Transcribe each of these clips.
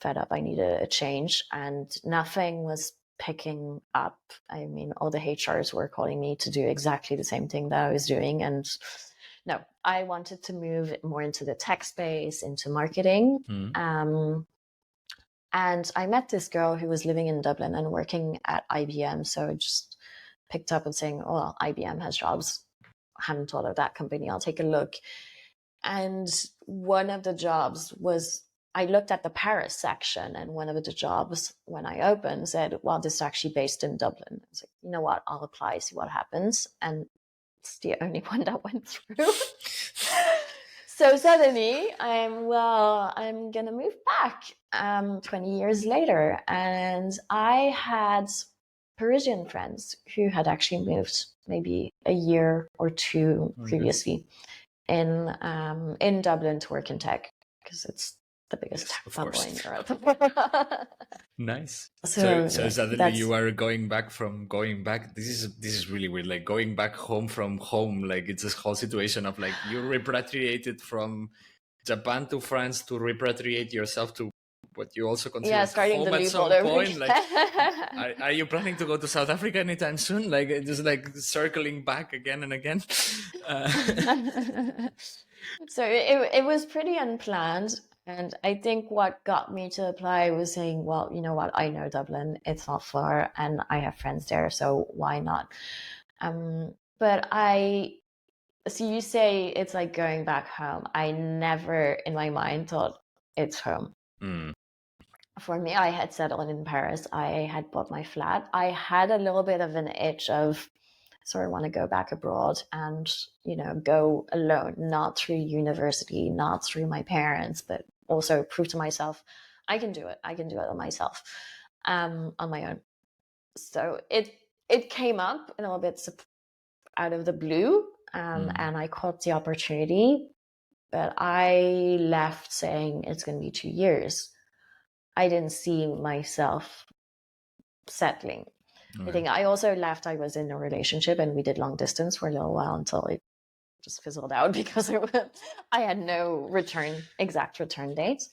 fed up. I needed a change, and nothing was picking up. I mean, all the HRs were calling me to do exactly the same thing that I was doing. And no, I wanted to move more into the tech space, into marketing. And I met this girl who was living in Dublin and working at IBM. So I just picked up and saying, oh, well, IBM has jobs. I hadn't thought of that company. I'll take a look. And one of the jobs was, I looked at the Paris section, and one of the jobs when I opened said, well, this is actually based in Dublin. I was like, you know what, I'll apply, see what happens. And it's the only one that went through. So suddenly I'm going to move back 20 years later. And I had Parisian friends who had actually moved maybe a year or two previously in Dublin to work in tech, because it's the biggest tech bubble in Europe. Nice. So suddenly you are going back. This is really weird. Like going back home from home. Like it's this whole situation of like you repatriated from Japan to France to repatriate yourself to what you also consider starting home the at some point. Like, are you planning to go to South Africa anytime soon? Like just like circling back again and again. So it was pretty unplanned. And I think what got me to apply was saying, well, you know what, I know Dublin, it's not far, and I have friends there, so why not? But so you say it's like going back home. I never in my mind thought it's home. For me, I had settled in Paris. I had bought my flat. I had a little bit of an itch of, so I want to go back abroad and, go alone, not through university, not through my parents, but also prove to myself, I can do it. I can do it on myself, on my own. So it came up a little bit out of the blue, and I caught the opportunity, but I left saying it's going to be 2 years. I didn't see myself settling. I think I also left. I was in a relationship and we did long distance for a little while until it just fizzled out because I had no exact return date.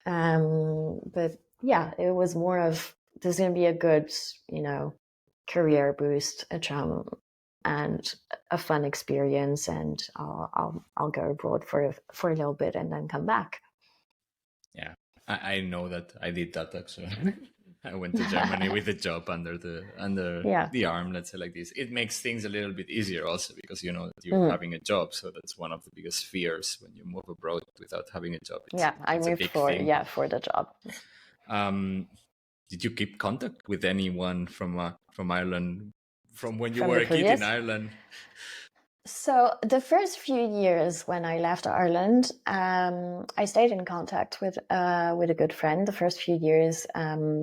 But yeah, it was more of, there's going to be a good, career boost, a charm, and a fun experience, and I'll go abroad for a little bit and then come back. Yeah, I know that I did that actually. I went to Germany with a job under the arm, let's say like this. It makes things a little bit easier also because you know that you're having a job. So that's one of the biggest fears when you move abroad without having a job. I moved for the job. Did you keep contact with anyone from Ireland from when you were a kid in Ireland? So the first few years when I left Ireland, I stayed in contact with a good friend. The first few years,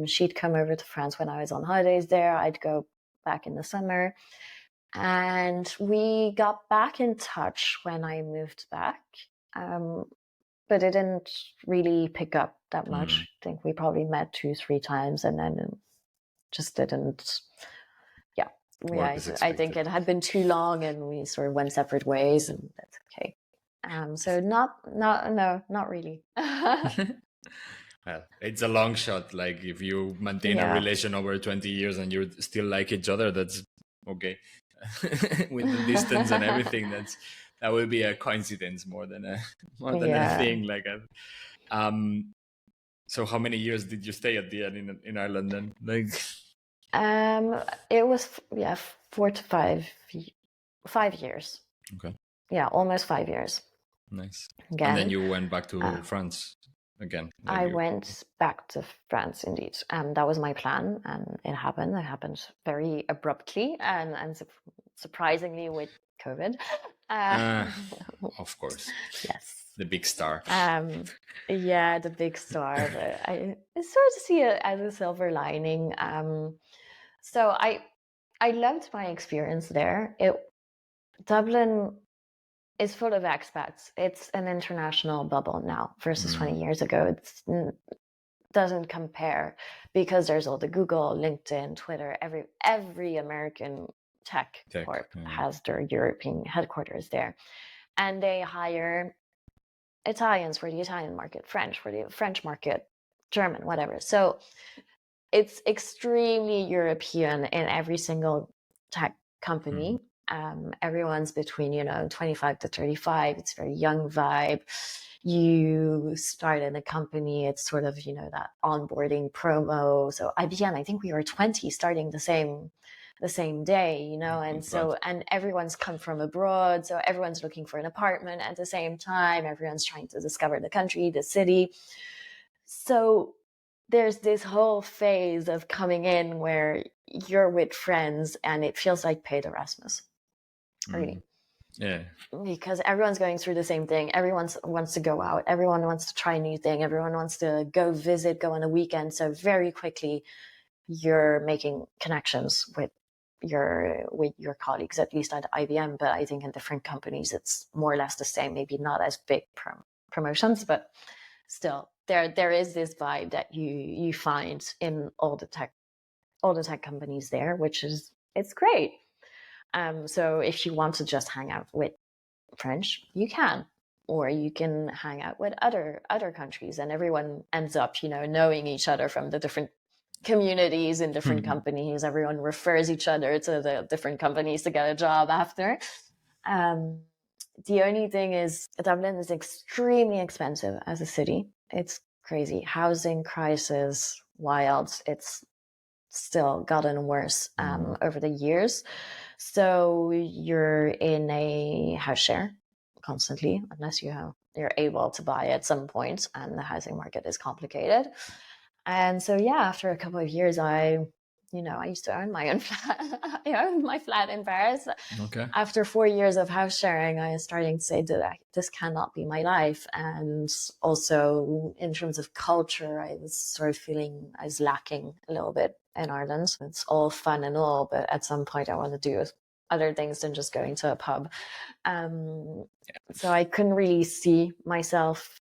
she'd come over to France when I was on holidays there. I'd go back in the summer, and we got back in touch when I moved back. But it didn't really pick up that much. I think we probably met 2-3 times, and then it just didn't. I think it had been too long, and we sort of went separate ways, and that's okay. So not really. Well, it's a long shot. Like if you maintain a relation over 20 years and you still like each other, that's okay. With the distance and everything, that will be a coincidence more than a thing like that. So how many years did you stay at the end in Ireland then? Like. It was 4 to 5 years. Okay. Yeah, almost 5 years. Nice. Again. And then you went back to France again. I went back to France indeed. That was my plan, and it happened. It happened very abruptly and surprisingly with COVID. Of course. Yes. The big star. The big star. But I sort of see it as a silver lining. So I loved my experience there. Dublin is full of expats. It's an international bubble now versus 20 years ago. It doesn't compare because there's all the Google, LinkedIn, Twitter. Every American tech corp has their European headquarters there, and they hire Italians for the Italian market, French for the French market, German, whatever. So it's extremely European in every single tech company. Everyone's between 25 to 35. It's very young vibe. You start in a company, it's sort of that onboarding promo. So IBM, I think we were 20 starting the same day, and so and everyone's come from abroad, so everyone's looking for an apartment at the same time. Everyone's trying to discover the country, the city. So there's this whole phase of coming in where you're with friends and it feels like paid Erasmus. Really. Yeah. Because everyone's going through the same thing. Everyone wants to go out. Everyone wants to try a new thing. Everyone wants to go go on a weekend. So very quickly you're making connections with your colleagues, at least at IBM, but I think in different companies it's more or less the same, maybe not as big promotions, but still there is this vibe that you find in all the tech companies there, which is, it's great. So if you want to just hang out with French, you can, or you can hang out with other countries, and everyone ends up knowing each other from the different communities in different companies. Everyone refers each other to the different companies to get a job after. The only thing is Dublin is extremely expensive as a city. It's crazy. Housing crisis, wild. It's still gotten worse over the years. So you're in a house share constantly, unless you're able to buy at some point, and the housing market is complicated. And so, yeah, after a couple of years, I used to own my own flat. I owned my flat in Paris. Okay. After 4 years of house sharing, I was starting to say that this cannot be my life. And also, in terms of culture, I was sort of feeling I was lacking a little bit in Ireland. It's all fun and all, but at some point I want to do other things than just going to a pub. So I couldn't really see myself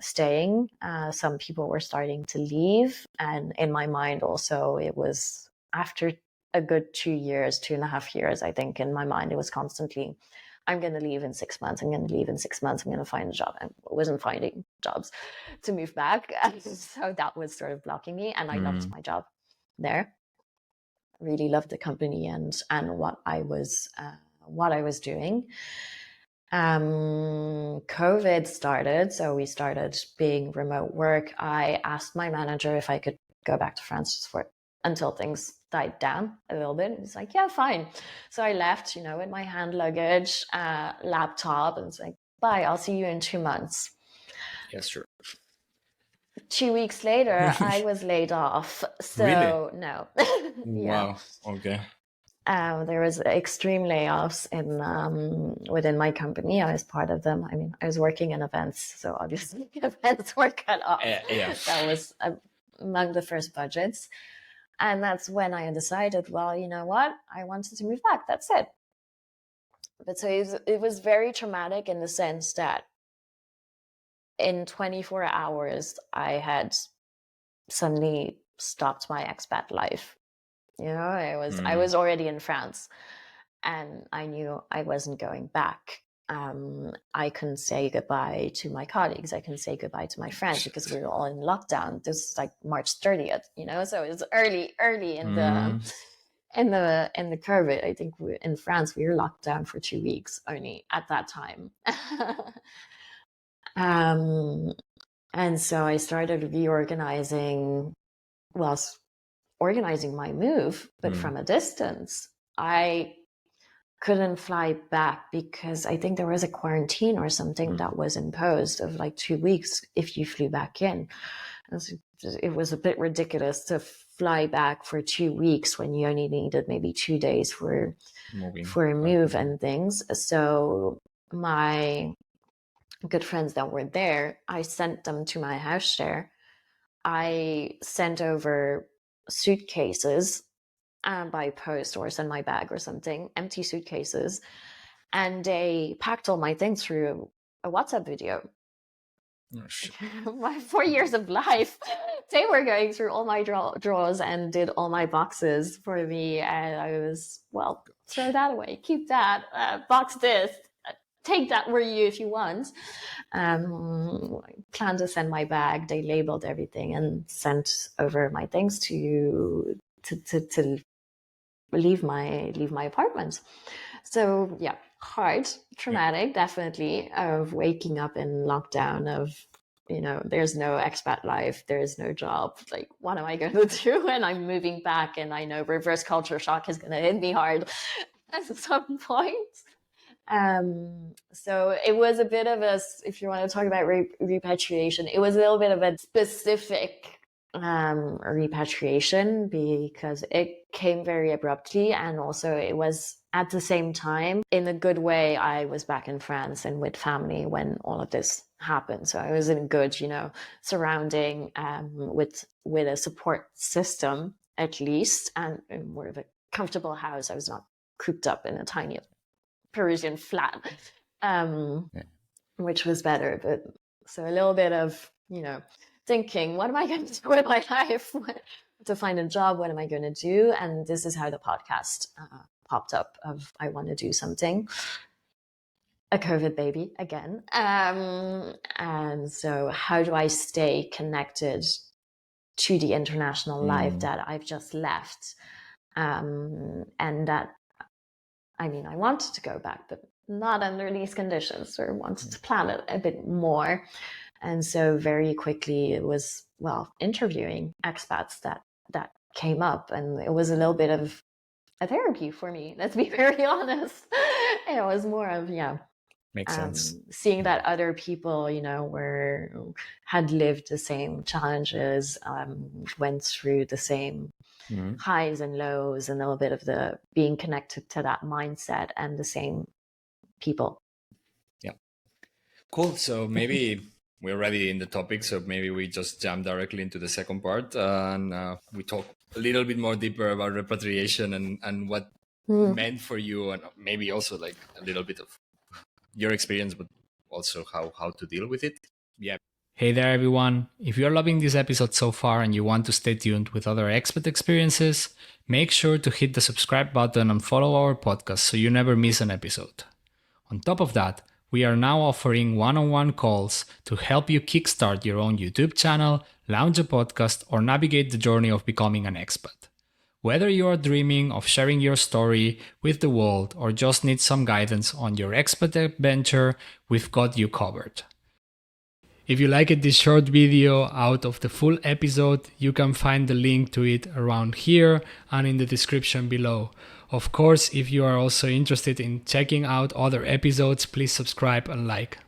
staying. Some people were starting to leave, and in my mind also, it was after a good 2.5 years, I think, in my mind it was constantly, I'm going to leave in 6 months, I'm going to leave in 6 months, I'm going to find a job. I wasn't finding jobs to move back, so that was sort of blocking me. And I loved my job there, really loved the company and what I was doing. COVID started, so we started being remote work. I asked my manager if I could go back to France until things died down a little bit. He's like, yeah, fine. So I left, with my hand luggage, laptop, and it's like, bye, I'll see you in 2 months. Yes, sure. 2 weeks later, I was laid off. So really? No. Wow. Okay. There was extreme layoffs within my company. I was part of them. I mean, I was working in events, so obviously events were cut off. Yeah. That was among the first budgets. And that's when I decided, well, you know what? I wanted to move back. That's it. But so it was very traumatic in the sense that in 24 hours, I had suddenly stopped my expat life. I was already in France, and I knew I wasn't going back. I couldn't say goodbye to my colleagues. I couldn't say goodbye to my friends because we were all in lockdown. This is like March 30th, so it was early in the COVID. I think in France we were locked down for 2 weeks only at that time. And so I started organizing my move, but from a distance. I couldn't fly back because I think there was a quarantine or something that was imposed of like 2 weeks if you flew back in. It was a bit ridiculous to fly back for 2 weeks when you only needed maybe 2 days for a move and things. So my good friends that were there, I sent them to my house share. I sent over suitcases by post or send my bag or something, empty suitcases, and they packed all my things through a WhatsApp video. Oh, shit. My 4 years of life, they were going through all my drawers and did all my boxes for me, and I was, well, throw that away, keep that, box this, take that with you if you want. Planned to send my bag. They labeled everything and sent over my things to leave my apartment. So yeah, hard, traumatic, definitely, of waking up in lockdown, of, there's no expat life, there's no job, like, what am I going to do? And I'm moving back, and I know reverse culture shock is going to hit me hard at some point. So it was a bit of a, if you want to talk about repatriation, it was a little bit of a specific repatriation, because it came very abruptly, and also it was at the same time, in a good way, I was back in France and with family when all of this happened. So I was in a good, surrounding, with a support system at least, and more of a comfortable house. I was not cooped up in a tiny Parisian flat, which was better. But so a little bit of, thinking, what am I going to do with my life? To find a job, what am I going to do? And this is how the podcast popped up, of I want to do something. A COVID baby again. And so how do I stay connected to the international life that I've just left? And that, I wanted to go back, but not under these conditions, or wanted to plan it a bit more. And so very quickly it was, interviewing expats that came up, and it was a little bit of a therapy for me, let's be very honest. It was more of, makes sense, seeing that other people, had lived the same challenges, went through the same highs and lows, and a little bit of the being connected to that mindset and the same people. Yeah, cool. So maybe we're already in the topic, so maybe we just jump directly into the second part, and we talk a little bit more deeper about repatriation and what meant for you, and maybe also like a little bit of your experience, but also how to deal with it. Yeah. Hey there, everyone. If you're loving this episode so far and you want to stay tuned with other expat experiences, make sure to hit the subscribe button and follow our podcast so you never miss an episode. On top of that, we are now offering one-on-one calls to help you kickstart your own YouTube channel, launch a podcast, or navigate the journey of becoming an expat. Whether you are dreaming of sharing your story with the world or just need some guidance on your expat adventure, we've got you covered. If you liked this short video out of the full episode, you can find the link to it around here and in the description below. Of course, if you are also interested in checking out other episodes, please subscribe and like.